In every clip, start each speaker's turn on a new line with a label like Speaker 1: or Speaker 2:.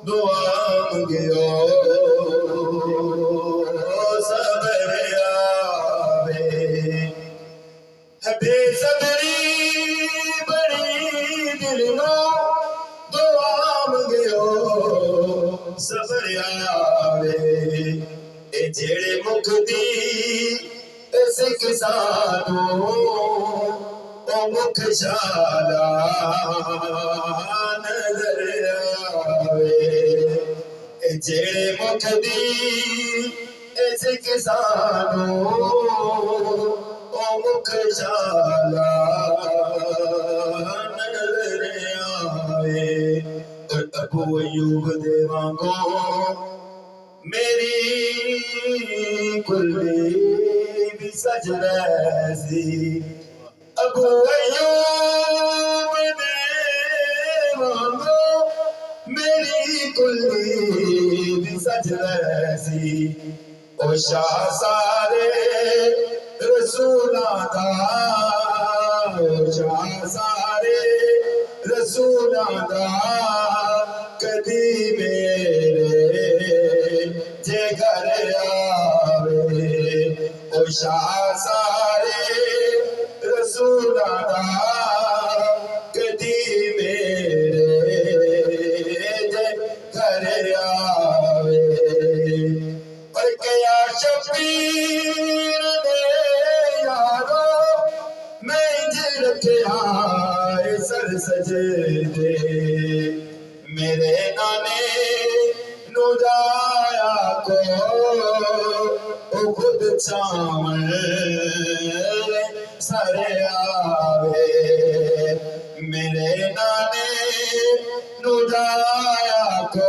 Speaker 1: दुआ मंगियो सबर आवे है बेसबरी बड़ी दिल नो दुआ मंगियो सबर आवे ए जेड़े मुक्ति सिख सानू ओ मुख शाला नजर आवे ए जेड़े मुख दी सिख सानू ओ मुख शाला नजर आवे अबू अयूब दे वांगो मेरी कुल्ली भी सज रही अबू अयूब दे वांगो मेरी कुल्ली भी सज रही ओ शाह सारे रसूलां दा ओ शाह सारे रसूलां दा कदी मेरे जे घर आवे ओ शाह सारे रसूलां दा कदी मेरे जे घर आवे पर क्या शबीर दे यारो मैं इंज रखिया सर सजदे मेरे नाने नु जाया को ओ खुद सामने सर आवे मेरे नाने नु जाया को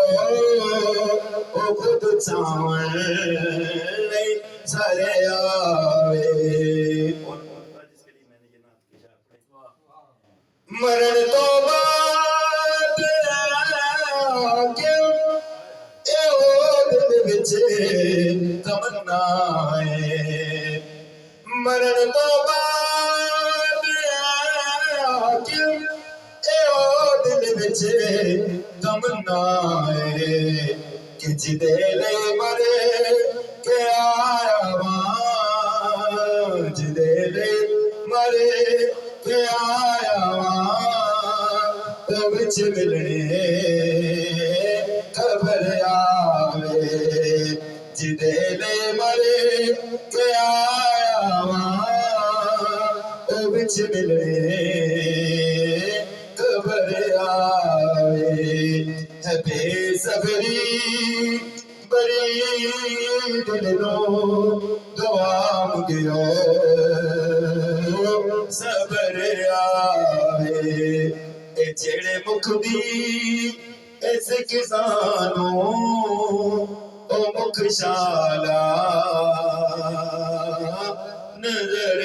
Speaker 1: ओ खुद सामने सर आवे मरण तो बाद क्यों ए ओ दिल विच तमन्नाए मरण तो बाद क्यों ए ओ दिल विच तमन्नाए कि जिदे ले मरे के आया वां जिदे ले मरे के आया वां विच मिलने खबर आवे जिदे ले मरे के आया वां विच मिलने खबर आवे है बेसबरी बड़ी दिल नो दुआ मंगियो सबर आवे ए जेड़े मुख दी इस किसानू ओ मुख शाला नजर